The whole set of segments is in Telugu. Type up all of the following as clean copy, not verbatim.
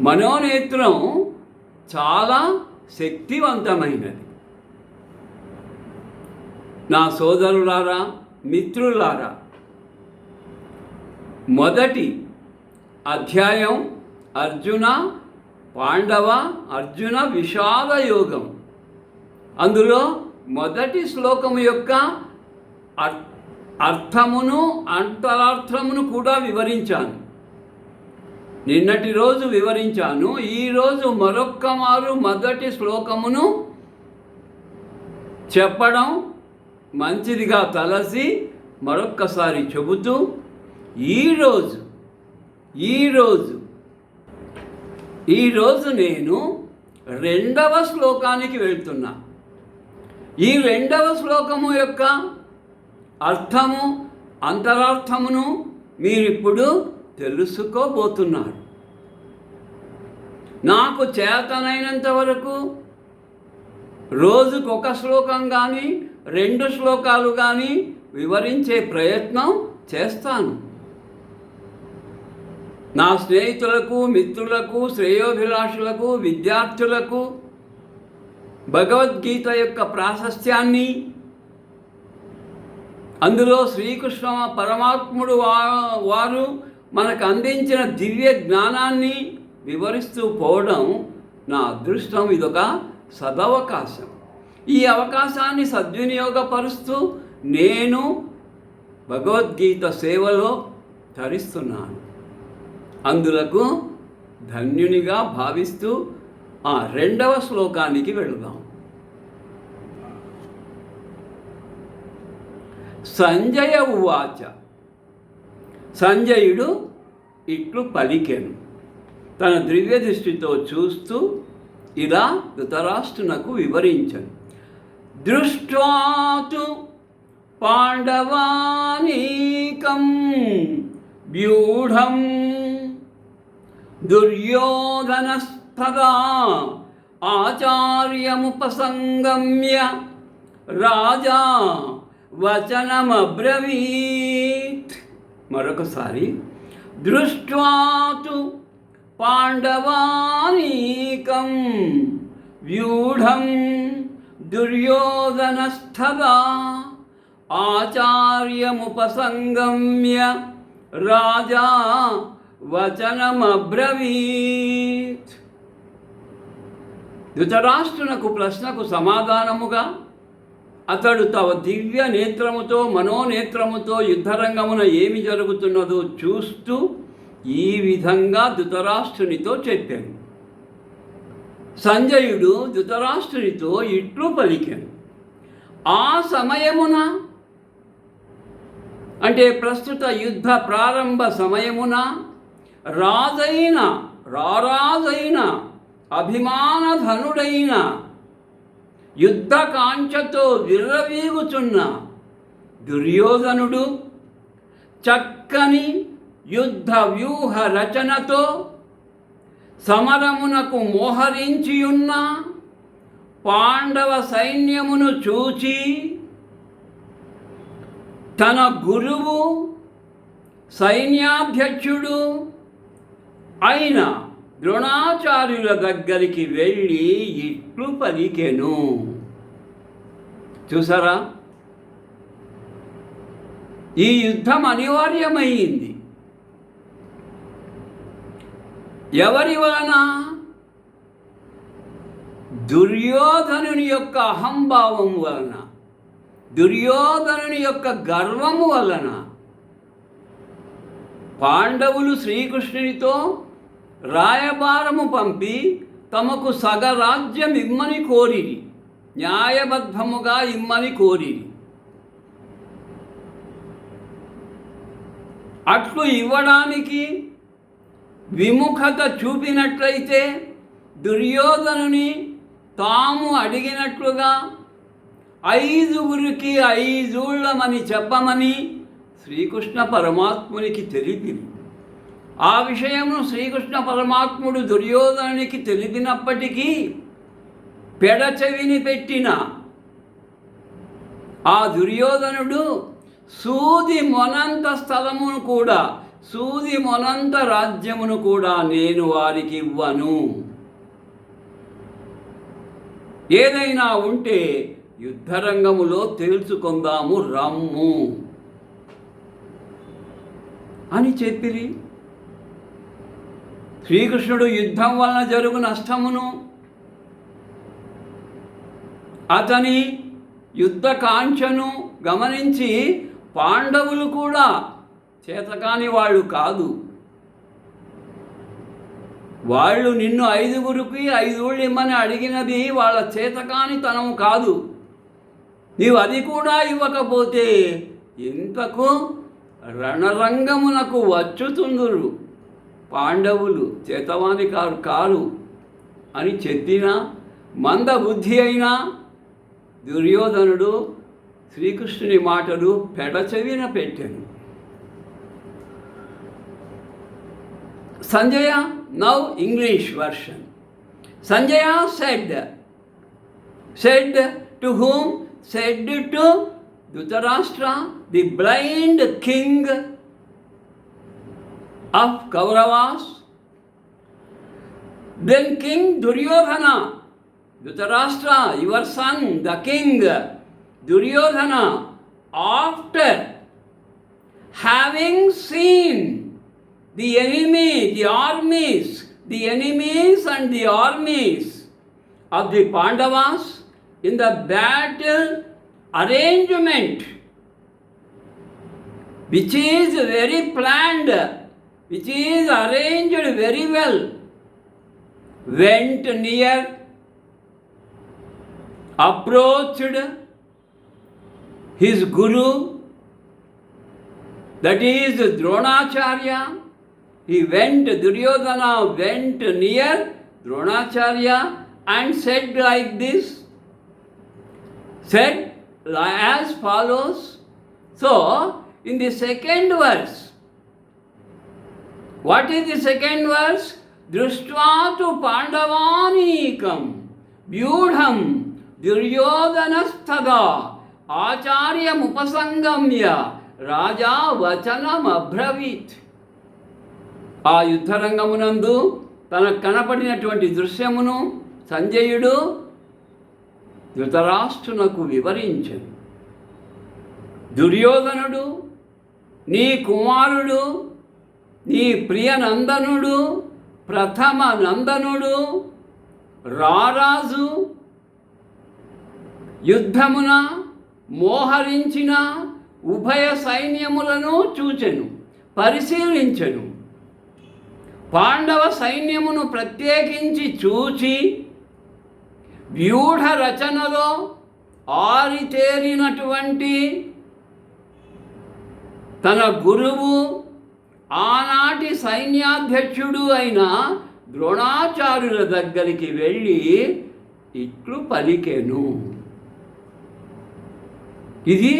మనోనేత్రం చాలా శక్తివంతమైనది. నా సోదరులారా, మిత్రులారా, మొదటి అధ్యాయం అర్జున విషాద యోగం. అందులో మొదటి శ్లోకము యొక్క అర్థమును అంతరార్థమును కూడా వివరించాను. నిన్నటి రోజు వివరించాను. ఈరోజు మరొక్క మారు మొదటి శ్లోకమును చెప్పడం మంచిదిగా తలసి మరొక్కసారి చెబుతూ ఈరోజు నేను రెండవ శ్లోకానికి వెళ్తున్నా. ఈ రెండవ శ్లోకము యొక్క అర్థము అంతరార్థమును మీరిప్పుడు తెలుసుకోబోతున్నారు. నాకు చేతనైనంత వరకు రోజుకొక శ్లోకం కానీ 2 శ్లోకాలు కానీ వివరించే ప్రయత్నం చేస్తాను. నా స్నేహితులకు, మిత్రులకు, శ్రేయోభిలాషులకు, విద్యార్థులకు భగవద్గీత యొక్క ప్రాశస్త్యాన్ని, అందులో శ్రీకృష్ణ పరమాత్ముడు వారు మనకు అందించిన దివ్య జ్ఞానాన్ని వివరిస్తూ పోవడం నా అదృష్టం. ఇదొక సదవకాశం. ఈ అవకాశాన్ని సద్వినియోగపరుస్తూ నేను భగవద్గీత సేవలో తరిస్తున్నాను. అందులకు ధన్యునిగా భావిస్తూ ఆ రెండవ శ్లోకానికి వెళుదాం. సంజయ ఉవాచ. సంజయుడు ఇట్లు పలికెను, తన దివ్య దృష్టితో చూస్తూ ఇలా ధృతరాష్ట్రునకు వివరించను. దృష్ట్వా తు పాండవానీకం వ్యూఢం దుర్యోధనస్తదా ఆచార్యముపసంగమ్య రాజా వచనమబ్రవీత్. మరొకసారి. దృష్ట్వా తు పాండవానీకం వ్యూఢం దుర్యోధనస్తదా ఆచార్యముపసంగమ్య రాజా వచనమబ్రవీత్. ధృతరాష్ట్రునకు ప్రశ్నకు సమాధానముగా అతడు తమ దివ్య నేత్రముతో మనోనేత్రముతో యుద్ధరంగమున ఏమి జరుగుతున్నదో చూస్తూ ఈ విధంగా ధృతరాష్ట్రునితో చెప్పాను. సంజయుడు ధృతరాష్ట్రునితో ఇట్లు పలికాను. ఆ సమయమున, అంటే ప్రస్తుత యుద్ధ ప్రారంభ సమయమున, రారాజైన అభిమానధనుడైన యుద్ధ కాంక్షతో విర్రవీగుచున్న దుర్యోధనుడు చక్కని యుద్ధ వ్యూహ రచనతో సమరమునకు మోహరించియున్న పాండవ సైన్యమును చూచి తన గురువు సైన్యాధ్యక్షుడు అయిన ద్రోణాచార్యుల దగ్గరికి వెళ్ళి ఇట్లు పలికెను. చూసారా, ఈ యుద్ధం అనివార్యమైంది. ఎవరి వలన? దుర్యోధనుని యొక్క అహంభావం వలన, దుర్యోధనుని యొక్క గర్వము వలన. పాండవులు శ్రీకృష్ణునితో రాయబారము పంపి తమకు సగరాజ్యం ఇమ్మని కోరిరి, న్యాయబద్ధముగా ఇమ్మని కోరిరి. అట్లు ఇవ్వడానికి విముఖత చూపినట్లయితే దుర్యోధనుని తాము అడిగినట్లుగా 5గురికి 5 ఊళ్ళమని చెప్పమని శ్రీకృష్ణ పరమాత్మునికి తెలిపింది. ఆ విషయము శ్రీకృష్ణ పరమాత్ముడు దుర్యోధనునికి తెలిపినప్పటికీ పెడచెవిని పెట్టిన ఆ దుర్యోధనుడు సూది మొనంత స్థలమును కూడా సూది మొనంత రాజ్యమును కూడా నేను వారికి ఇవ్వను. ఏదైనా ఉంటే యుద్ధరంగములో తేల్చుకుందాము రమ్ము అని చెప్పిరి. శ్రీకృష్ణుడు యుద్ధం వలన జరుగు నష్టమును, అతని యుద్ధ కాంక్షను గమనించి పాండవులు కూడా చేతకాని వాళ్ళు కాదు. వాళ్ళు నిన్ను 5గురికి 5 ఊళ్ళు ఇమ్మని అడిగినది వాళ్ళ చేతకానితనం కాదు. నీవు అది కూడా ఇవ్వకపోతే ఇంతకు రణరంగమునకు వచ్చుతుందురు, పాండవులు చేతవాని కారు అని చెప్పిన మందబుద్ధి అయిన దుర్యోధనుడు శ్రీకృష్ణుని మాటలు పెడచెవిన పెట్టాను. Sanjaya, now English version. Sanjaya said to whom? Said to Dhritarashtra, the blind king of Kauravas. Then King Duryodhana, Dhritarashtra, your son, the king Duryodhana, after having seen the enemy, the enemies and the armies of the Pandavas in the battle arrangement, which is very planned, which is arranged very well, went near, approached his guru, that is Dronacharya. Duryodhana went near Dronacharya and said like this, said as follows. So, in the second verse, what is the second verse? Društva tu Pandavanīkam vyūಢam Duryodhanasthada Acharyam upasangamya Raja vachanam abravit. ఆ యుద్ధరంగమునందు తనకు కనపడినటువంటి దృశ్యమును సంజయుడు ధృతరాష్ట్రునకు వివరించెను. దుర్యోధనుడు నీ కుమారుడు, నీ ప్రియనందనుడు, ప్రథమ నందనుడు, రారాజు యుద్ధమున మోహరించిన ఉభయ సైన్యములను చూచెను, పరిశీలించెను. పాండవ సైన్యమును ప్రత్యేకించి చూచి వ్యూఢ రచనలో ఆరితేరినటువంటి తన గురువు, ఆనాటి సైన్యాధ్యక్షుడు అయిన ద్రోణాచార్యుల దగ్గరికి వెళ్ళి ఇట్లు పలికెను. ఇది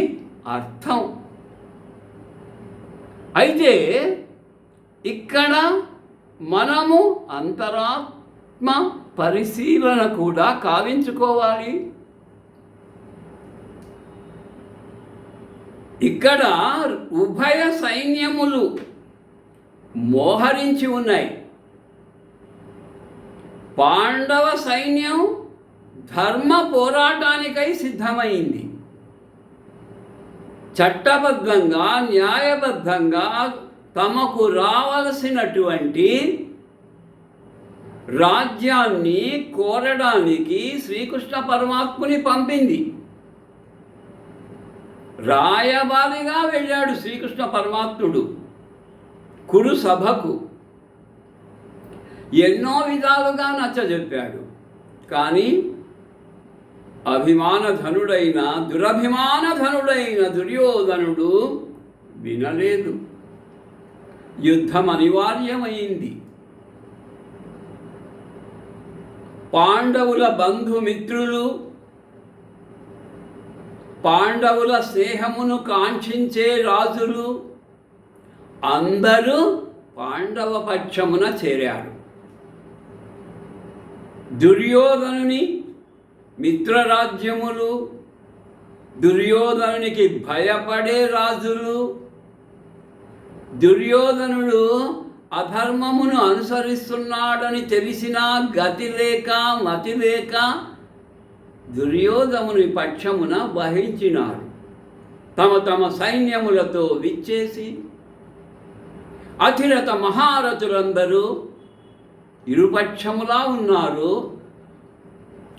అర్థం. అయితే ఇక్కడ మనము అంతరాత్మ పరిశీలన కూడా కావించుకోవాలి. ఇక్కడ ఉభయ సైన్యములు మోహరించి ఉన్నాయి. పాండవ సైన్యం ధర్మ పోరాటానికై సిద్ధమైంది. చట్టబద్ధంగా, న్యాయబద్ధంగా తమకు రావలసినటువంటి రాజ్యాన్ని కోరడానికి శ్రీకృష్ణ పరమాత్ముని పంపింది. రాయబారిగా వెళ్ళాడు శ్రీకృష్ణ పరమాత్ముడు కురు సభకు. ఎన్నో విధాలుగా నచ్చజెప్పాడు. కానీ దురభిమానధనుడైన దుర్యోధనుడు వినలేదు. యుద్ధం అనివార్యమైంది. పాండవుల బంధుమిత్రులు, పాండవుల స్నేహమును కాంక్షించే రాజులు అందరూ పాండవ పక్షమున చేరారు. దుర్యోధనుని మిత్రరాజ్యములు, దుర్యోధనునికి భయపడే రాజులు దుర్యోధనుడు అధర్మమును అనుసరిస్తున్నాడని తెలిసినా గతి లేక మతి లేక దుర్యోధనుని పక్షమున వహించినాడు. తమ తమ సైన్యములతో విచ్చేసి అతిరథ మహారథులందరూ ఇరుపక్షములా ఉన్నారు.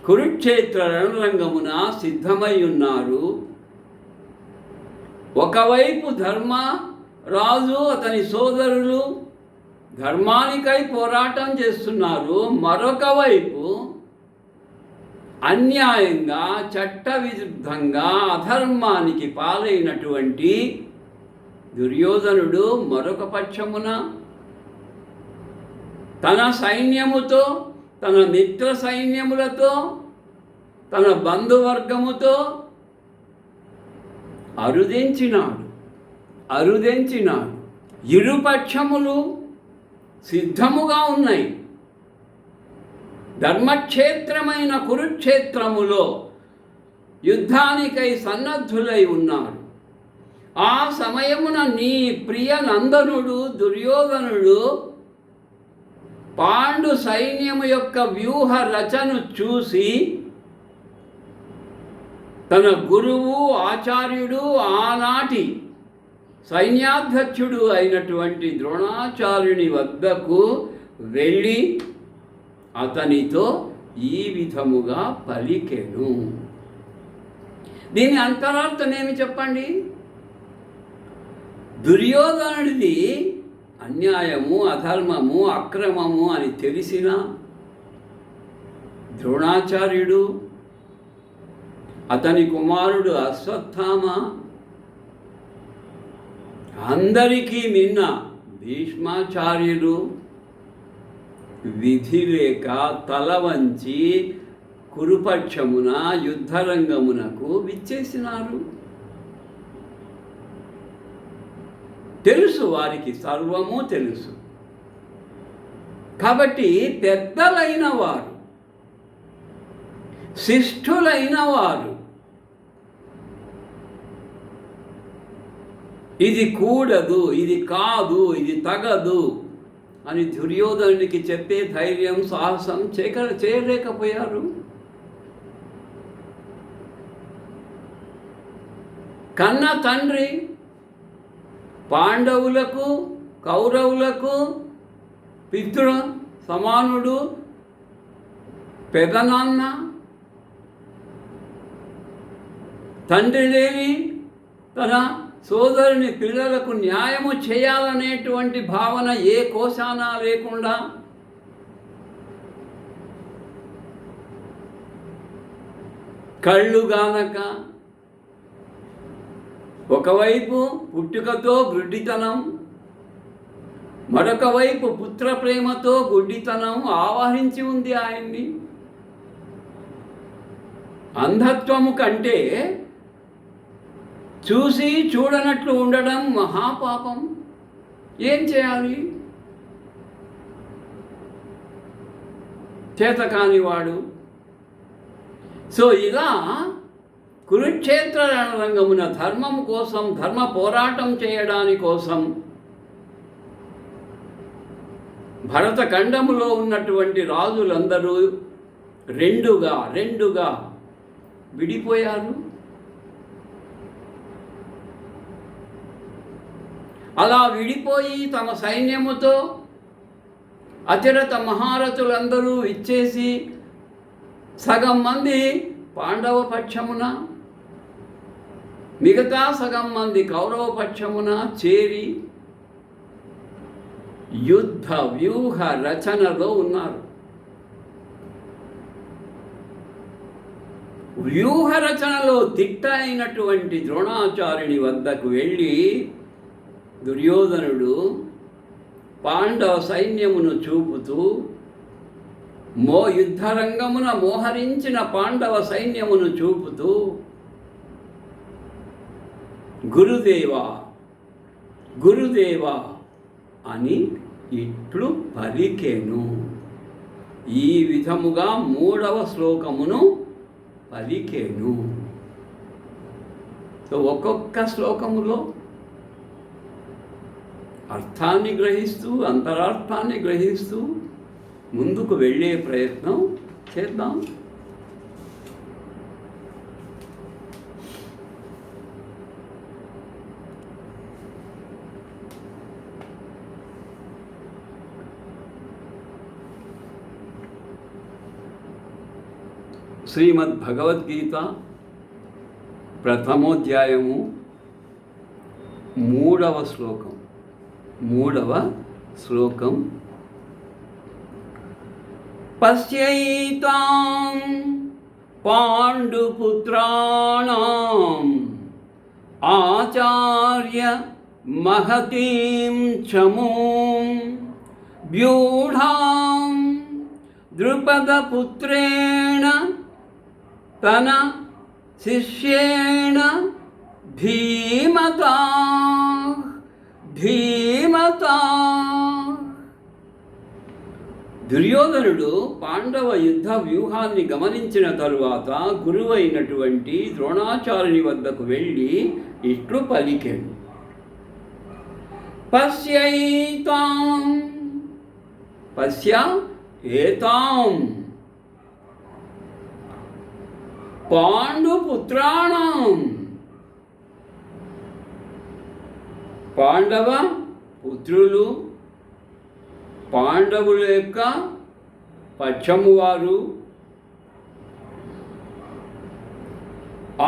కురుక్షేత్ర రణరంగమున సిద్ధమై ఉన్నారు. ఒకవైపు ధర్మ రాజు అతని సోదరులు ధర్మానికై పోరాటం చేస్తున్నారు. మరొక వైపు అన్యాయంగా చట్ట విరుద్ధంగా అధర్మానికి పాలైనటువంటి దుర్యోధనుడు మరొక పక్షమున తన సైన్యముతో, తన మిత్ర సైన్యములతో, తన బంధువర్గముతో అరుదించినాడు. ఇరుపక్షములు సిద్ధముగా ఉన్నాయి. ధర్మక్షేత్రమైన కురుక్షేత్రములో యుద్ధానికై సన్నద్ధులై ఉన్నారు. ఆ సమయమున నీ ప్రియ నందనుడు దుర్యోధనుడు పాండు సైన్యము యొక్క వ్యూహ రచను చూసి తన గురువు ఆచార్యుడు ఆనాటి సైన్యాధ్యక్షుడు అయినటువంటి ద్రోణాచార్యుని వద్దకు వెళ్ళి అతనితో ఈ విధముగా పలికెను. దీని అంతరార్థం ఏమి చెప్పండి? దుర్యోధనుడిది అన్యాయము, అధర్మము, అక్రమము అని తెలిసిన ద్రోణాచార్యుడు, అతని కుమారుడు అశ్వత్థామ, అందరికీ మిన్న భీష్మాచార్యులు విధి లేక తల వంచి కురుపక్షమున యుద్ధరంగమునకు విచ్చేసినారు. తెలుసు, వారికి సర్వము తెలుసు. కాబట్టి పెద్దలైన వారు, శిష్ఠులైన వారు ఇది కూడదు, ఇది కాదు, ఇది తగదు అని దుర్యోధనునికి చెప్పే ధైర్యం, సాహసం చేయలేకపోయారు. కన్న తండ్రి పాండవులకు కౌరవులకు పితృ సమానుడు, పెదనాన్న, తండ్రి లేని తన సోదరుని పిల్లలకు న్యాయము చేయాలనేటువంటి భావన ఏ కోశాన లేకుండా కళ్ళు గానక ఒకవైపు పుట్టుకతో గుడ్డితనం, మరొక వైపు పుత్ర ప్రేమతో గుడ్డితనం ఆవహించి ఉంది ఆయన్ని. అంధత్వము కంటే చూసి చూడనట్లు ఉండడం మహాపాపం. ఏం చేయాలి? చేతకానివాడు. సో ఇలా కురుక్షేత్ర రణరంగమున ధర్మం కోసం, ధర్మ పోరాటం చేయడాని కోసం భరతఖండములో ఉన్నటువంటి రాజులందరూ రెండుగా విడిపోయారు. అలా విడిపోయి తమ సైన్యముతో అతిరథ మహారథులందరూ ఇచ్చేసి సగం మంది పాండవ పక్షమున, మిగతా సగం మంది కౌరవ పక్షమున చేరి యుద్ధ వ్యూహ రచనలో ఉన్నారు. వ్యూహ రచనలో దిట్ట అయినటువంటి ద్రోణాచార్యుని వద్దకు వెళ్ళి దుర్యోధనుడు పాండవ సైన్యమును చూపుతూ, యుద్ధరంగమున మోహరించిన పాండవ సైన్యమును చూపుతూ, గురుదేవా గురుదేవా అని ఇట్లు పలికెను. ఈ విధముగా 3వ శ్లోకమును పలికెను. ఒక్కొక్క శ్లోకములో అర్థాన్ని గ్రహిస్తూ, అంతరార్థాన్ని గ్రహిస్తూ ముందుకు వెళ్ళే ప్రయత్నం చేద్దాం. శ్రీమద్ భగవద్గీత ప్రథమోధ్యాయము 3వ శ్లోకం. పశ్యైతాం పాండుపుత్రాణం ఆచార్య మహతీం చమూం వ్యూఢాం ద్రుపదపుత్రేణ తన శిష్యేణ ధీమతా. దుర్యోధనుడు పాండవ యుద్ధ వ్యూహాన్ని గమనించిన తరువాత గురువైనటువంటి ద్రోణాచార్యుని వద్దకు వెళ్ళి ఇట్లు పలికాడు. పశ్యైతాం, పశ్య ఏతాం పాండుపుత్రాణం, పాండవ పుత్రులు, పాండవుల యొక్క పక్షము వారు,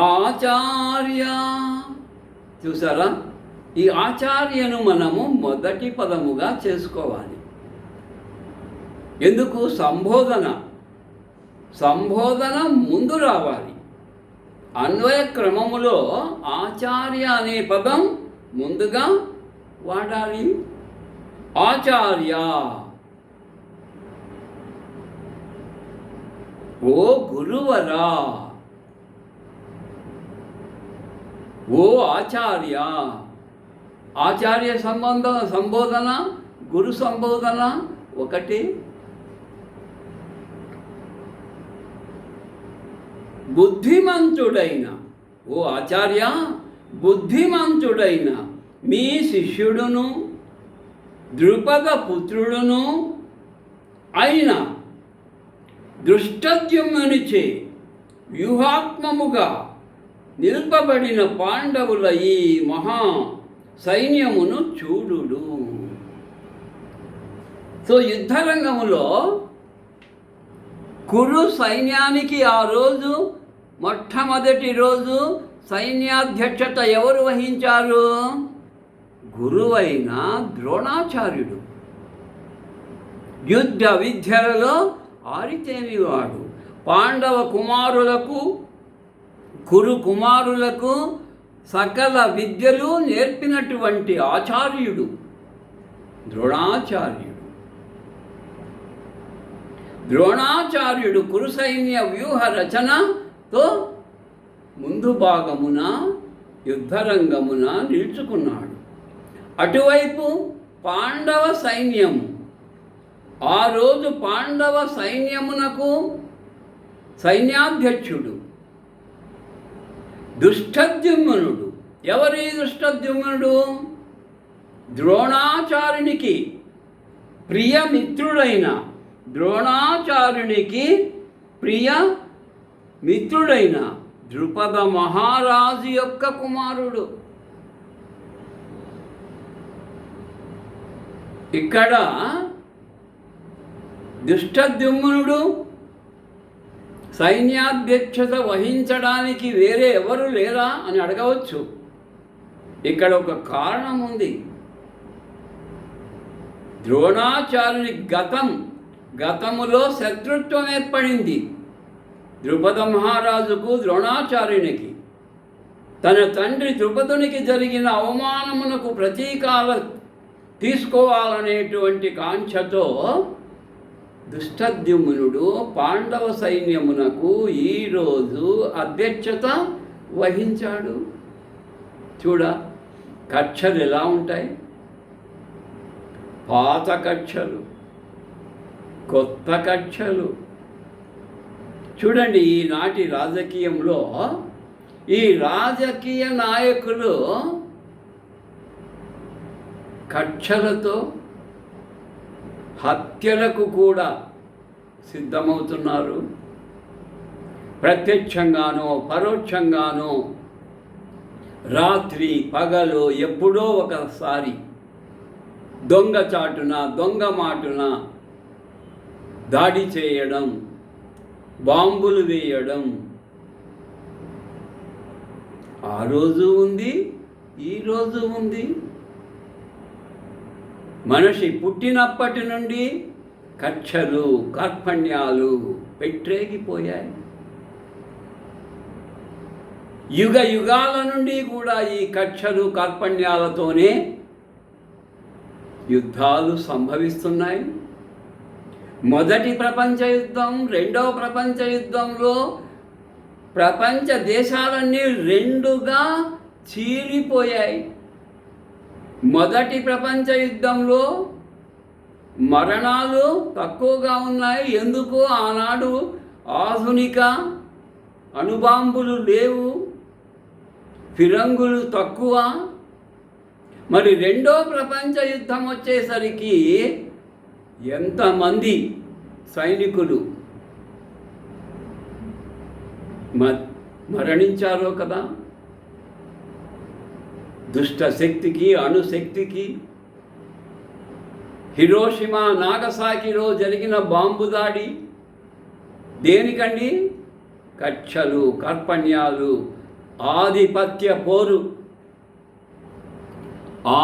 ఆచార్య. చూసారా, ఈ ఆచార్యను మనము మొదటి పదముగా చేసుకోవాలి. ఎందుకు? సంబోధన ముందు రావాలి. అన్వయ క్రమములో ఆచార్య అనే పదం ముందుగా వాడాలి. ఆచార్య, ఓ గురువరా, ఓ ఆచార్య. ఆచార్య సంబోధన, గురు సంబోధన ఒకటి. బుద్ధిమంతుడైన, ఓ ఆచార్య, బుద్ధిమంతుడైన మీ శిష్యుడును ద్రుపద పుత్రుడును అయిన దృష్టద్యుమ్నునిచే వ్యూహాత్మముగా నిల్పబడిన పాండవుల ఈ మహా సైన్యమును చూడుడు. సో యుద్ధరంగములో కురు సైన్యానికి ఆ రోజు మొట్టమొదటి రోజు సైన్యాధ్యక్షత ఎవరు వహించారు? గురువైన ద్రోణాచార్యుడు. యుద్ధ విద్యలలో ఆరితేనివాడు. పాండవ కుమారులకు, కురు కుమారులకు సకల విద్యలు నేర్పినటువంటి ఆచార్యుడు ద్రోణాచార్యుడు. ద్రోణాచార్యుడు కురు సైన్య వ్యూహ రచనతో ముందు భాగమున యుద్ధరంగమున నిలుచుకున్నాడు. అటువైపు పాండవ సైన్యము, ఆ రోజు పాండవ సైన్యమునకు సైన్యాధ్యక్షుడు దుష్టద్యుమ్నుడు. ఎవరి దుష్టద్యుమ్నుడు? ద్రోణాచార్యునికి ప్రియమిత్రుడైన, ద్రోణాచార్యునికి ప్రియ మిత్రుడైన ద్రుపద మహారాజు యొక్క కుమారుడు. ఇక్కడ దుష్టద్యుమ్నుడు సైన్యాధ్యక్షత వహించడానికి వేరే ఎవరు లేరా అని అడగవచ్చు. ఇక్కడ ఒక కారణం ఉంది. ద్రోణాచార్యుని గతములో శత్రుత్వం ఏర్పడింది. ద్రుపద మహారాజుకు ద్రోణాచార్యునికి తన తండ్రి ద్రుపదునికి జరిగిన అవమానమునకు ప్రతీకారం తీసుకోవాలనేటువంటి కాంక్షతో దుష్టద్యుమ్నుడు పాండవ సైన్యమునకు ఈరోజు అధ్యక్షత వహించాడు. చూడ, కక్షలు ఎలా ఉంటాయి? పాత కక్షలు, కొత్త కక్షలు. చూడండి, ఈనాటి రాజకీయంలో ఈ రాజకీయ నాయకులు కక్షలతో హత్యలకు కూడా సిద్ధమవుతున్నారు. ప్రత్యక్షంగానో పరోక్షంగానో రాత్రి పగలు ఎప్పుడో ఒకసారి దొంగచాటున దొంగ మాటున దాడి చేయడం, బాంబులు వేయడం ఆ రోజు ఉంది, ఈరోజు ఉంది. మనిషి పుట్టినప్పటి నుండి కక్షలు కార్పణ్యాలు పెట్టేగిపోయాయి. యుగ యుగాల నుండి కూడా ఈ కక్షలు కార్పణ్యాలతోనే యుద్ధాలు సంభవిస్తున్నాయి. మొదటి ప్రపంచ యుద్ధం, రెండవ ప్రపంచ యుద్ధంలో ప్రపంచ దేశాలన్నీ రెండుగా చీలిపోయాయి. మొదటి ప్రపంచ యుద్ధంలో మరణాలు తక్కువగా ఉన్నాయి. ఎందుకు? ఆనాడు ఆధునిక అణుబాంబులు లేవు, ఫిరంగులు తక్కువ. మరి రెండో ప్రపంచ యుద్ధం వచ్చేసరికి ఎంతమంది సైనికులు మరణించారో కదా. దుష్ట శక్తికి, అణుశక్తికి. హిరోషిమా నాగసాకిలో జరిగిన బాంబు దాడి దేనికండి? కక్షలు కార్పణ్యాలు, ఆధిపత్య పోరు.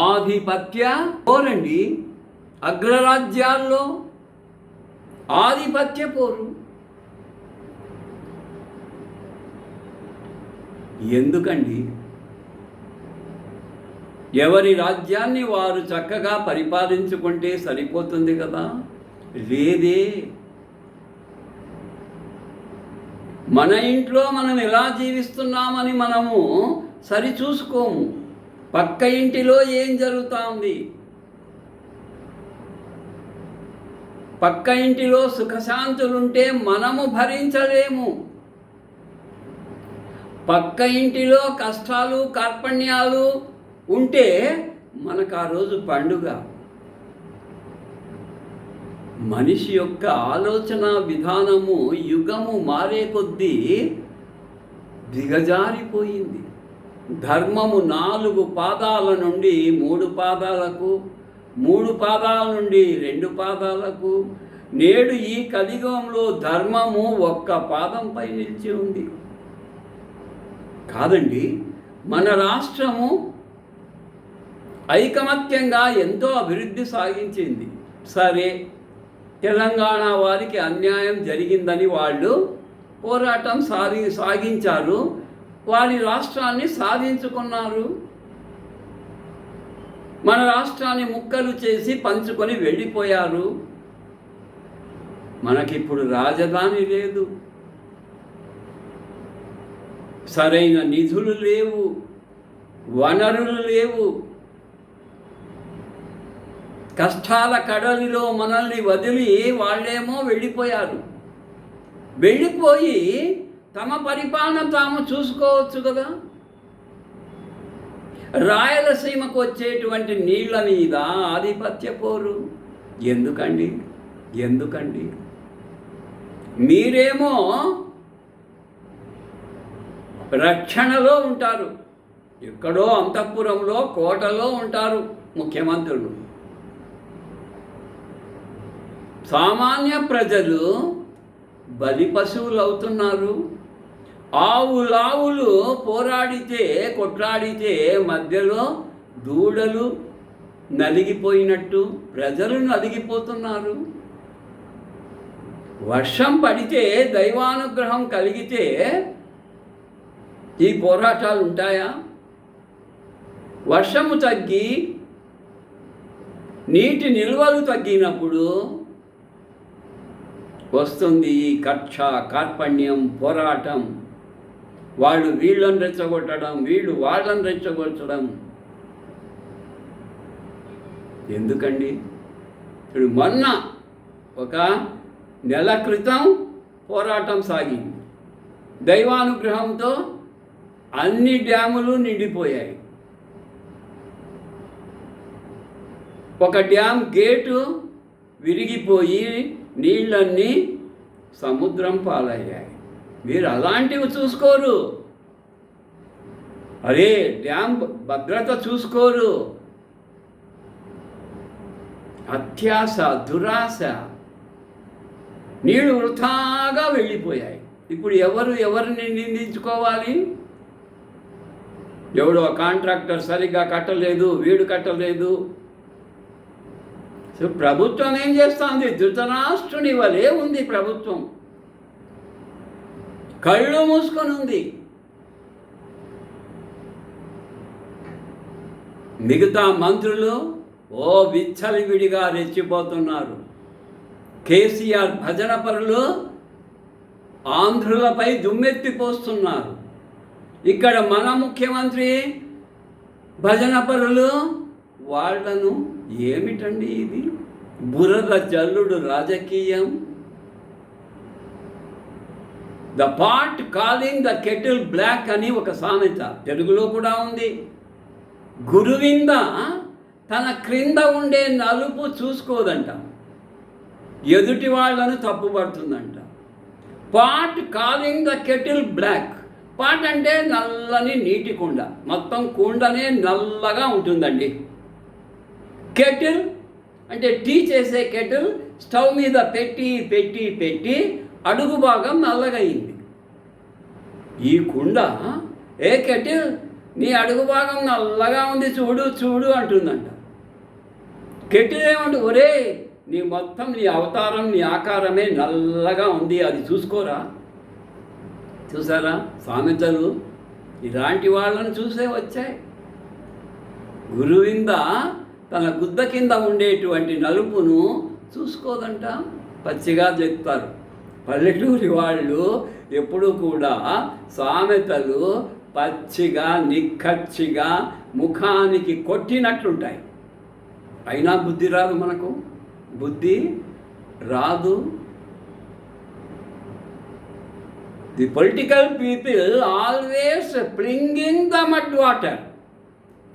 ఆధిపత్య పోరండి. అగ్రరాజ్యాల్లో ఆధిపత్య పోరు. ఎందుకండి? ఎవరి రాజ్యాన్ని వారు చక్కగా పరిపాలించుకుంటే సరిపోతుంది కదా. లేదే. మన ఇంట్లో మనం ఎలా జీవిస్తున్నామని మనము సరిచూసుకోము. పక్క ఇంటిలో ఏం జరుగుతోంది, పక్క ఇంటిలో సుఖశాంతులుంటే మనము భరించలేము. పక్క ఇంటిలో కష్టాలు కార్పణ్యాలు ఉంటే మనకు ఆ రోజు పండుగ. మనిషి యొక్క ఆలోచన విధానము యుగము మారే కొద్దీ దిగజారిపోయింది. ధర్మము 4 పాదాల నుండి 3 పాదాలకు, 3 పాదాల నుండి 2 పాదాలకు. నేడు ఈ కలియుగంలో ధర్మము 1 పాదంపై నిలిచి ఉంది. కాదండి, మన రాష్ట్రము ఐకమత్యంగా ఎంతో అభివృద్ధి సాగించింది. సరే, తెలంగాణ వారికి అన్యాయం జరిగిందని వాళ్ళు పోరాటం సాగించారు, వారి రాష్ట్రాన్ని సాధించుకున్నారు. మన రాష్ట్రాన్ని ముక్కలు చేసి పంచుకొని వెళ్ళిపోయారు. మనకిప్పుడు రాజధాని లేదు, సరైన నిధులు లేవు, వనరులు లేవు. కష్టాల కడలిలో మనల్ని వదిలి వాళ్ళేమో వెళ్ళిపోయారు. వెళ్ళిపోయి తమ పరిపాలన తాము చూసుకోవచ్చు కదా. రాయలసీమకు వచ్చేటువంటి నీళ్ల మీద ఆధిపత్య పోరు ఎందుకండి? ఎందుకండి? మీరేమో రక్షణలో ఉంటారు, ఎక్కడో అంతఃపురంలో కోటలో ఉంటారు ముఖ్యమంత్రులు. సామాన్య ప్రజలు బలి పశువులు అవుతున్నారు. ఆవులావులు పోరాడితే కొట్లాడితే మధ్యలో దూడలు నలిగిపోయినట్టు ప్రజలు నలిగిపోతున్నారు. వర్షం పడితే దైవానుగ్రహం కలిగితే ఈ పోరాటాలు ఉంటాయా? వర్షము తగ్గి నీటి నిల్వలు తగ్గినప్పుడు వస్తుంది ఈ కక్ష కార్పణ్యం పోరాటం. వాళ్ళు వీళ్ళని రెచ్చగొట్టడం, వీళ్ళు వాళ్ళని రెచ్చగొట్టడం. ఎందుకండి? ఇప్పుడు మొన్న 1 నెల క్రితం పోరాటం సాగింది. దైవానుగ్రహంతో అన్ని డ్యాములు నిండిపోయాయి. ఒక డ్యామ్ గేటు విరిగిపోయి నీళ్ళన్నీ సముద్రం పాలయ్యాయి. మీరు అలాంటివి చూసుకోరు. అరే డ్యామ్ భద్రత చూసుకోరు. అత్యాశ, దురాశ, నీళ్లు వృథాగా వెళ్ళిపోయాయి. ఇప్పుడు ఎవరిని నిందించుకోవాలి? ఎవడో కాంట్రాక్టర్ సరిగ్గా కట్టలేదు, వీడు కట్టలేదు. సో ప్రభుత్వం ఏం చేస్తుంది? ధృతరాష్ట్రుని వలె ఉంది ప్రభుత్వం. కళ్ళు మూసుకొని ఉంది. మిగతా మంత్రులు విచ్చలివిడిగా రెచ్చిపోతున్నారు. కేసీఆర్ భజన పరులు ఆంధ్రులపై దుమ్మెత్తిపోస్తున్నారు. ఇక్కడ మన ముఖ్యమంత్రి భజన పరులు వాళ్లను ఏమిటండి ఇది? బురద జల్లుడు రాజకీయం. The pot calling the kettle black అని ఒక సామెత తెలుగులో కూడా ఉంది. గురువింద తన క్రింద ఉండే నలుపు చూసుకోదంట, ఎదుటి వాళ్లను తప్పుపడుతుందంట. Pot calling the kettle black. Pot అంటే నల్లని నీటి కుండ, మొత్తం కుండనే నల్లగా ఉంటుందండి. కెటిల్ అంటే టీ చేసే కెటిల్ స్టవ్ మీద పెట్టి పెట్టి పెట్టి అడుగు భాగం నల్లగయింది. ఈ కుండ, ఏ కెటిల్ నీ అడుగు భాగం నల్లగా ఉంది చూడు చూడు అంటుందంట. కెటిల్ ఏమంటే ఒరే నీ మొత్తం నీ అవతారం నీ ఆకారమే నల్లగా ఉంది, అది చూసుకోరా. చూసారా సామెతలు? ఇలాంటి వాళ్ళని చూసే వచ్చాయి. గురువింద తన గుద్ద కింద ఉండేటువంటి నలుపును చూసుకోదంట, పచ్చిగా చెప్తారు. పల్లెటూరి వాళ్ళు ఎప్పుడు కూడా సామెతలు పచ్చిగా నిక్కచ్చిగా ముఖానికి కొట్టినట్లుంటాయి. అయినా బుద్ధి రాదు, మనకు బుద్ధి రాదు. The political people always flinging the mud water.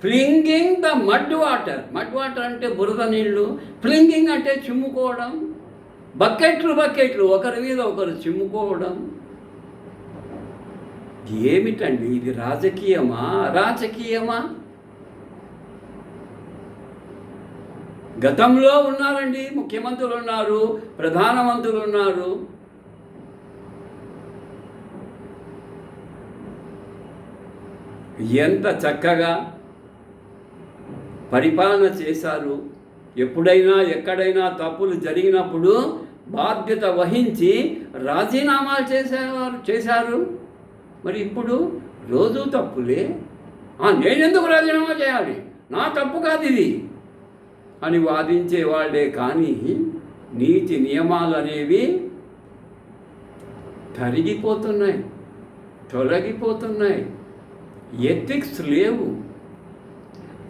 Flinging the mud water. Mud water అంటే బురద నీళ్ళు. ఫ్లింగింగ్ అంటే చిమ్ముకోవడం. బకెట్లు ఒకరి మీద ఒకరు చిమ్ముకోవడం. ఏమిటండి ఇది? రాజకీయమా అరాజకీయమా? గతంలో ఉన్నారండి, ముఖ్యమంత్రులు ఉన్నారు, ప్రధానమంత్రులు ఉన్నారు. ఎంత చక్కగా పరిపాలన చేశారు. ఎప్పుడైనా ఎక్కడైనా తప్పులు జరిగినప్పుడు బాధ్యత వహించి రాజీనామాలు చేశారు. మరి ఇప్పుడు రోజు తప్పులే. నేనెందుకు రాజీనామా చేయాలి, నా తప్పు కాదు ఇది అని వాదించే వాళ్ళే. కానీ నీతి నియమాలు అనేవి తరిగిపోతున్నాయి, తొలగిపోతున్నాయి. ఎథిక్స్ లేవు.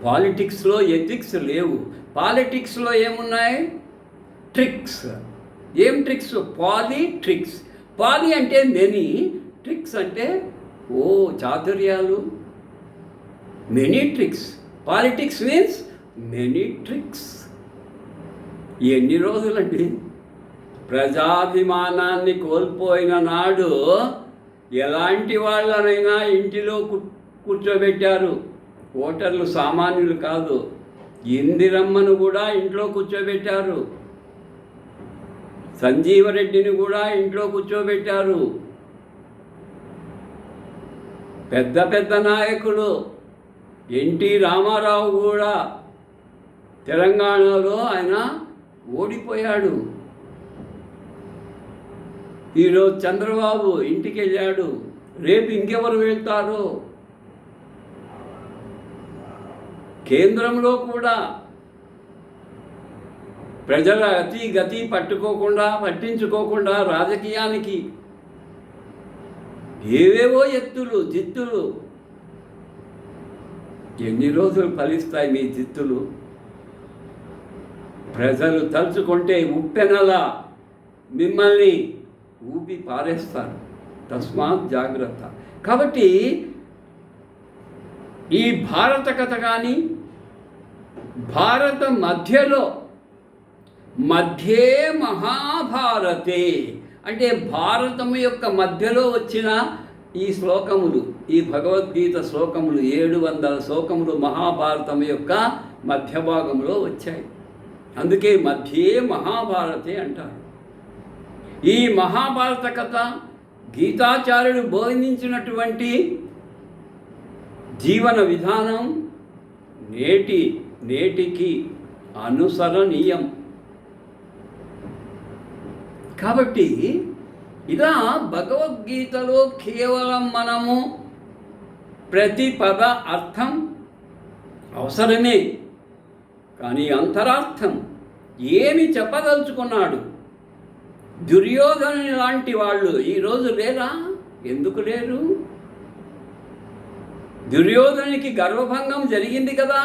పాలిటిక్స్లో ఎథిక్స్ లేవు. పాలిటిక్స్లో ఏమున్నాయి? ట్రిక్స్. ఏం ట్రిక్స్? పాలిట్రిక్స్. పాలి అంటే మెనీ, ట్రిక్స్ అంటే చాతుర్యాలు. Many tricks. Politics means many tricks. ఎన్ని రోజులండి? ప్రజాభిమానాన్ని కోల్పోయిన నాడు ఎలాంటి వాళ్ళనైనా ఇంటిలో కూర్చోబెట్టారు. ఓటర్లు సామాన్యులు కాదు. ఇందిరమ్మను కూడా ఇంట్లో కూర్చోబెట్టారు. సంజీవరెడ్డిని కూడా ఇంట్లో కూర్చోబెట్టారు. పెద్ద పెద్ద నాయకులు, ఎన్టీ రామారావు కూడా తెలంగాణలో ఆయన ఓడిపోయాడు. ఈరోజు చంద్రబాబు ఇంటికి వెళ్ళాడు. రేపు ఇంకెవరు వెళ్తారో. కేంద్రంలో కూడా ప్రజల గతి పట్టించుకోకుండా రాజకీయానికి ఏవేవో ఎత్తులు జిత్తులు. ఎన్ని రోజులు ఫలిస్తాయి మీ జిత్తులు? ప్రజలు తలుచుకుంటే ఉప్పెనలా మిమ్మల్ని ఊపి పారేస్తారు. తస్మాత్ జాగ్రత్త. కాబట్టి ఈ భారత కథ కానీ భారత మధ్యే మహాభారతే అంటే భారతం యొక్క మధ్యలో వచ్చిన ఈ శ్లోకములు, ఈ భగవద్గీత శ్లోకములు 700 శ్లోకములు మహాభారతం యొక్క మధ్య భాగంలో వచ్చాయి. అందుకే మధ్యే మహాభారతే అంటారు. ఈ మహాభారత కథ గీతాచార్యుడు బోధించినటువంటి జీవన విధానం నేటికి అనుసరణీయం. కాబట్టి ఇలా భగవద్గీతలో కేవలం మనము ప్రతి పద అర్థం అవసరమే, కానీ అంతరార్థం ఏమి చెప్పదలుచుకున్నాడు. దుర్యోధను లాంటి వాళ్ళు ఈరోజు లేరా? ఎందుకు లేరు? దుర్యోధనునికి గర్వభంగం జరిగింది కదా,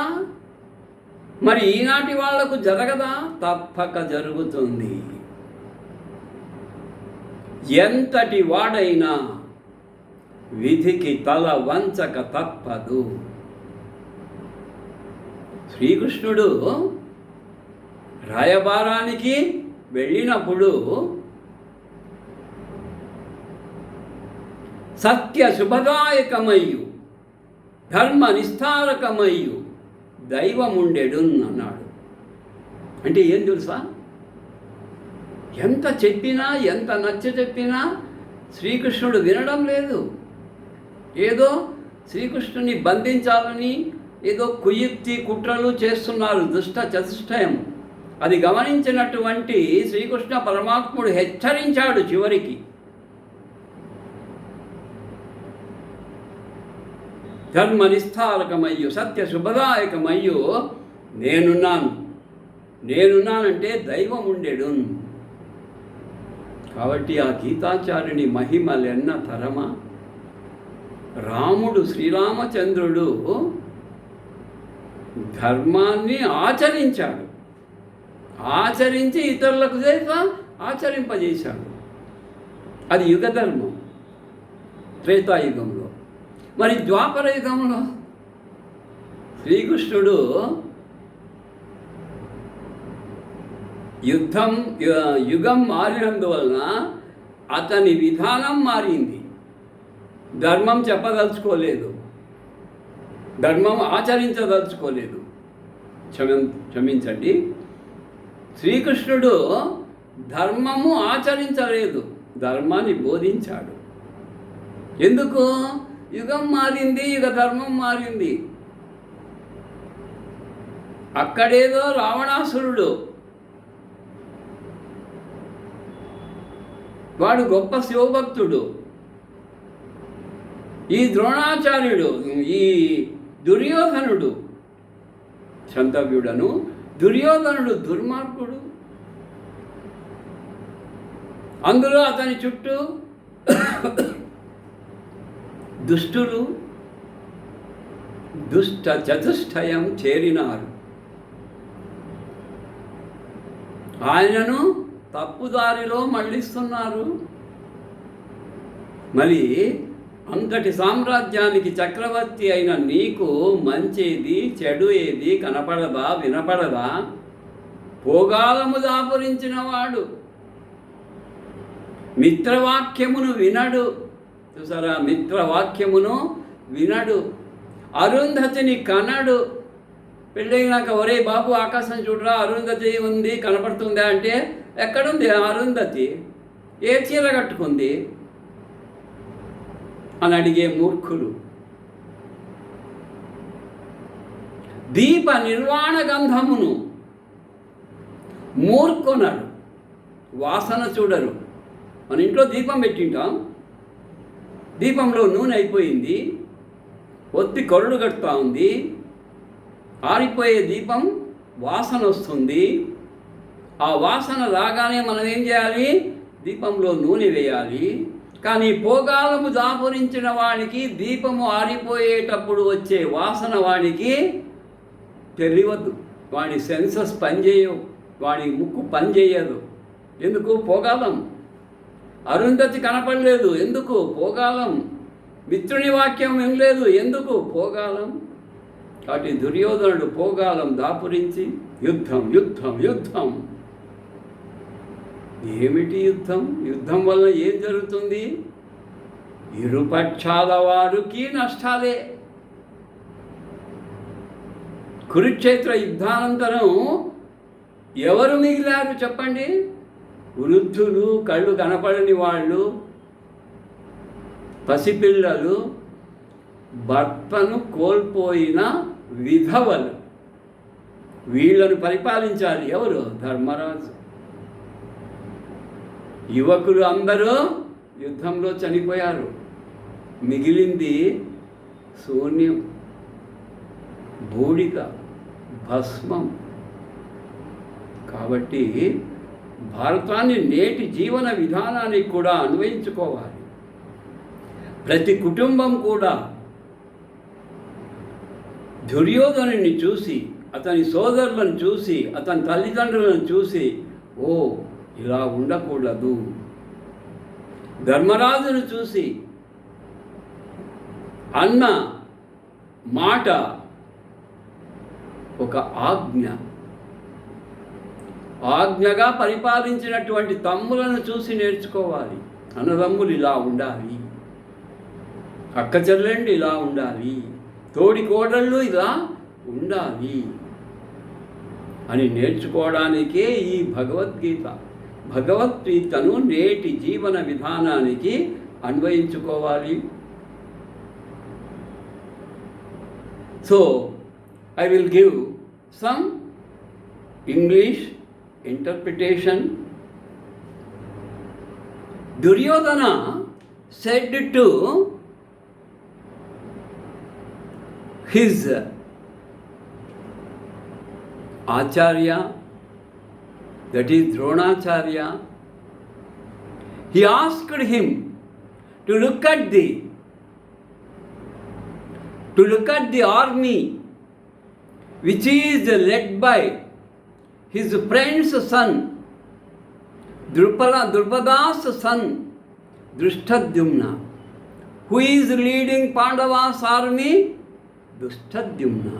మరి ఈనాటి వాళ్లకు జరగదా? తప్పక జరుగుతుంది. ఎంతటి వాడైనా విధికి తల వంచక తప్పదు. శ్రీకృష్ణుడు రాయబారానికి వెళ్ళినప్పుడు సత్య శుభదాయకమయ్యు ధర్మ నిస్తారకమయ్యు దైవముండెడు అన్నాడు. అంటే ఏం తెలుసా? ఎంత చెప్పినా, ఎంత నచ్చ చెప్పినా శ్రీకృష్ణుడు వినడం లేదు. ఏదో శ్రీకృష్ణుని బంధించాలని ఏదో కుయుక్తి కుట్రలు చేస్తున్నారు, దుష్ట చతుష్టయం. అది గమనించినటువంటి శ్రీకృష్ణ పరమాత్ముడు హెచ్చరించాడు చివరికి. ధర్మ నిస్తారకమయ్యు సత్య శుభదాయకమయ్యు నేనున్నానంటే దైవం ఉండేడు. కాబట్టి ఆ గీతాచార్యుని మహిమలెన్న తరమా. రాముడు శ్రీరామచంద్రుడు ధర్మాన్ని ఆచరించాడు, ఆచరించి ఇతరులకు చేత ఆచరింపజేశాడు. అది యుగధర్మం త్రేతాయుగంలో. మరి ద్వాపర యుగంలో శ్రీకృష్ణుడు యుగం మారినందువలన అతని విధానం మారింది. ధర్మం చెప్పదలుచుకోలేదు, ధర్మం ఆచరించదలుచుకోలేదు. క్షమించండి, శ్రీకృష్ణుడు ధర్మము ఆచరించలేదు, ధర్మాన్ని బోధించాడు. ఎందుకు? యుగం మారింది, యుగ ధర్మం మారింది. అక్కడేదో రావణాసురుడు, వాడు గొప్ప శివభక్తుడు. ఈ ద్రోణాచార్యుడు, ఈ దుర్యోధనుడు, శంతవ్యుడను దుర్యోధనుడు దుర్మార్గుడు. అందులో అతని చుట్టూ దుష్టులు దుష్ట చతుష్టయం చేరినారు. ఆయనను తప్పుదారిలో మళ్ళిస్తున్నారు. మరి అంతటి సామ్రాజ్యానికి చక్రవర్తి అయిన నీకు మంచేది చెడు ఏది కనపడదా, వినపడదా? భోగాలము దాపురించిన వాడు మిత్రవాక్యమును వినడు. చూసారా, మిత్రవాక్యమును వినడు. అరుంధతిని కనడు. పెళ్ళైనాక ఒరే బాబు ఆకాశం చూడరా, అరుంధతి ఉంది కనపడుతుందా అంటే ఎక్కడుంది అరుంధతి? ఏ చీర కట్టుకుంది అని అడిగే మూర్ఖులు. దీప నిర్వాణ గంధమును మూర్ఖునరు, వాసన చూడరు. మన ఇంట్లో దీపం పెట్టింటాం, దీపంలో నూనె అయిపోయింది, ఒత్తి కొరడు కట్టుతూ ఉంది, ఆరిపోయే దీపం వాసన వస్తుంది. ఆ వాసన రాగానే మనం ఏం చేయాలి? దీపంలో నూనె వేయాలి. కానీ పోగాలము దాపురించిన వాడికి దీపము ఆరిపోయేటప్పుడు వచ్చే వాసన వాడికి తెలియవద్దు. వాడి సెన్సస్ పనిచేయవు, వాడి ముక్కు పనిచేయదు. ఎందుకు? పోగాలం. అరుంధతి కనపడలేదు, ఎందుకు? పోగాలం. మిత్రుని వాక్యం వినలేదు, ఎందుకు? పోగాలం. కాబట్టి దుర్యోధనుడు పోగాలం దాపురించి యుద్ధం యుద్ధం యుద్ధం. ఏమిటి యుద్ధం? యుద్ధం వల్ల ఏం జరుగుతుంది? ఇరుపక్షాల వారికి నష్టాలే. కురుక్షేత్ర యుద్ధానంతరం ఎవరు మిగిలారు చెప్పండి? వృద్ధులు, కళ్ళు కనపడని వాళ్ళు, పసిపిల్లలు, భర్తను కోల్పోయిన విధవలు. వీళ్ళను పరిపాలించాలి ఎవరు? ధర్మరాజు. యువకులు అందరూ యుద్ధంలో చనిపోయారు. మిగిలింది శూన్యం, బూడిద, భస్మం. కాబట్టి భారతాన్ని నేటి జీవన విధానానికి కూడా అన్వయించుకోవాలి. ప్రతి కుటుంబం కూడా దుర్యోధనుని చూసి, అతని సోదరులను చూసి, అతని తల్లిదండ్రులను చూసి, ఓ ఇలా ఉండకూడదు. ధర్మరాజును చూసి అన్న మాట ఒక ఆజ్ఞ. ఆజ్ఞగా పరిపాలించినటువంటి తమ్ములను చూసి నేర్చుకోవాలి. అన్నదమ్ములు ఇలా ఉండాలి, అక్క చెల్లెండు ఇలా ఉండాలి, తోడి కోడళ్ళు ఇలా ఉండాలి అని నేర్చుకోవడానికే ఈ భగవద్గీత. భగవద్గీతను నేటి జీవన విధానానికి అన్వయించుకోవాలి. So I will give some English interpretation. Duryodhana said to his Acharya, that is Dronacharya, he asked him to look at the army which is led by his friend's son, Drupada's son, Drishtadyumna. Who is leading Pandava's army? Drishtadyumna.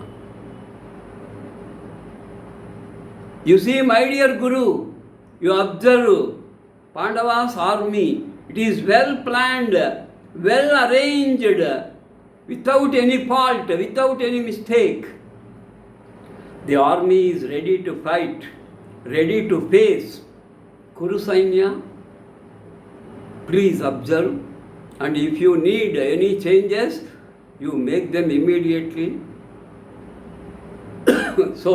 You see, my dear Guru, you observe Pandava's army. It is well planned, well arranged, without any fault, without any mistake. The army is ready to fight, ready to face. Kuru Sainya, please observe, and if you need any changes, you make them immediately. So,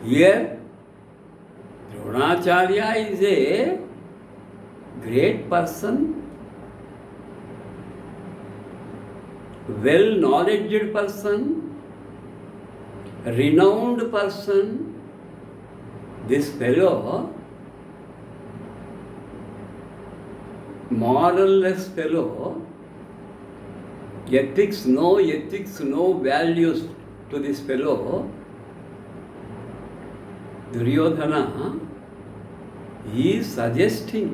here, Dronacharya is a great person, well-knowledgeable person, renowned person. This fellow, moralless fellow, ethics, no values to this fellow. Duryodhana is suggesting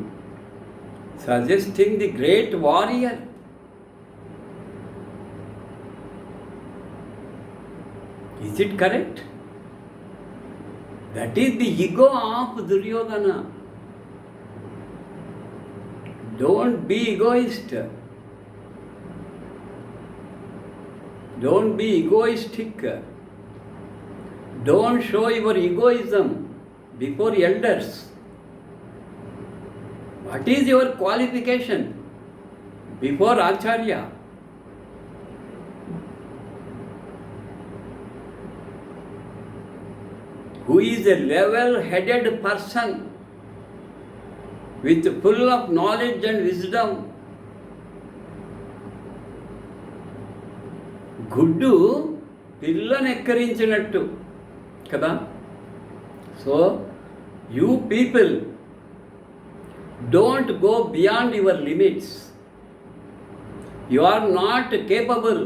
the great warrior. Is it correct? That is the ego of Duryodhana. Don't be egoist. Don't be egoistic. Don't show your egoism before elders. What is your qualification before Acharya? Who is a level-headed person with full of knowledge and wisdom. గుడ్డు పిల్లని ఎక్కరించినట్టు కదా. So you people don't go beyond your limits. You are not capable.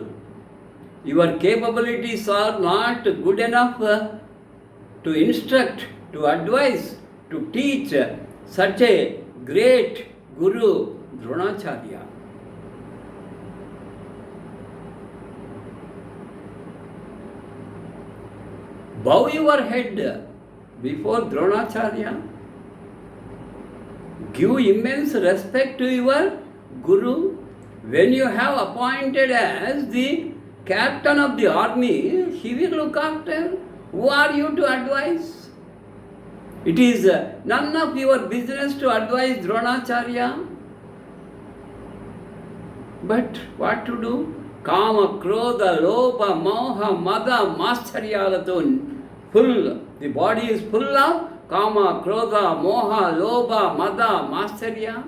Your capabilities are not good enough to instruct, to advise, to teach such a great Guru Dronacharya. bow your head before Dronacharya. Give immense respect to your Guru. When you have appointed as the captain of the army, he will look after. Who are you to advise? It is none of your business to advise Dronacharya. But what to do? Kama, Krodha, Lobha, Moha, Mada, Mascharyalatun. Full. The body is full of Kama, Krodha, Moha, Lobha, Mada, Mascharya.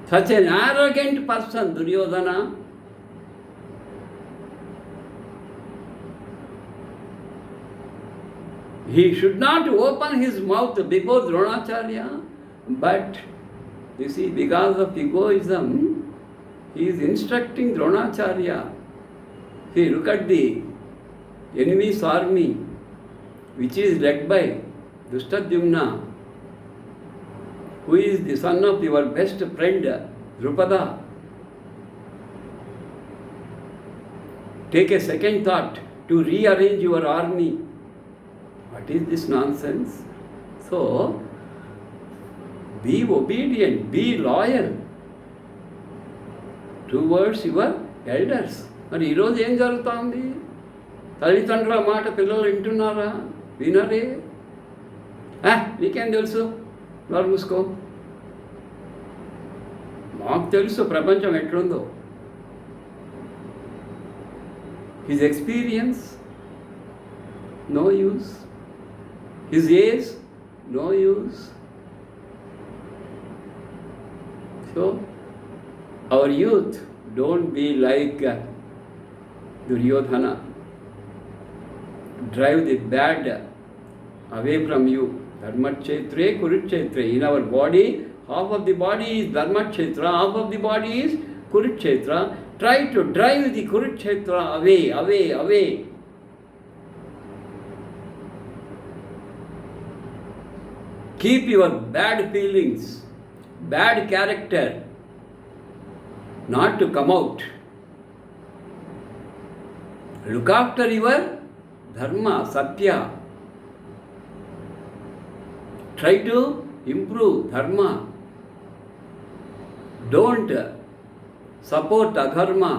Such an arrogant person, Duryodhana. He should not open his mouth before Dronacharya, but you see, because of egoism, he is instructing Dronacharya. See, look at the enemy's army, which is led by Drishtadyumna, who is the son of your best friend, Drupada. Take a second thought to rearrange your army. What is this nonsense? So, be obedient, be loyal towards your elders. మరి ఈరోజు ఏం జరుగుతూ ఉంది? తల్లిదండ్రుల మాట పిల్లలు వింటున్నారా? వినరే? నీకేం తెలుసు? నోరు మూసుకో. మాకు తెలుసు ప్రపంచం ఎట్లుందో. His experience, no use. His age, no use. So, our youth, don't be like Duryodhana. Drive the bad away from you. Dharmakshetre, Kurukshetre. In our body, half of the body is Dharmakshetra, half of the body is Kurukshetra. Try to drive the Kurukshetra away, away, away. Keep your bad feelings, bad character, not to come out. Look after your dharma, satya. Try to improve dharma. Don't support adharma.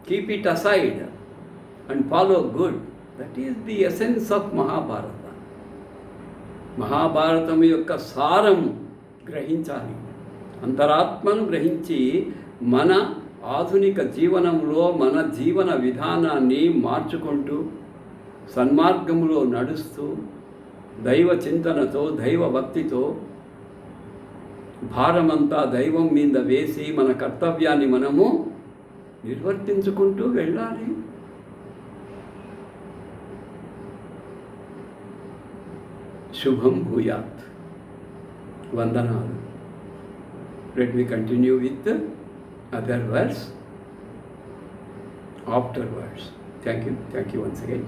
Keep it aside and follow good. That is the essence of Mahabharata. Mahabharatam యొక్క సారం గ్రహించాలి. అంతరాత్మను గ్రహించి మన ఆధునిక జీవనంలో మన జీవన విధానాన్ని మార్చుకుంటూ సన్మార్గంలో నడుస్తూ దైవ చింతనతో దైవ భక్తితో భారమంతా దైవం మీద వేసి మన కర్తవ్యాన్ని మనము నిర్వర్తించుకుంటూ వెళ్ళాలి. Shubham Bhuyat. Vandanalu. Let me continue with the other verse afterwards. Thank you once again.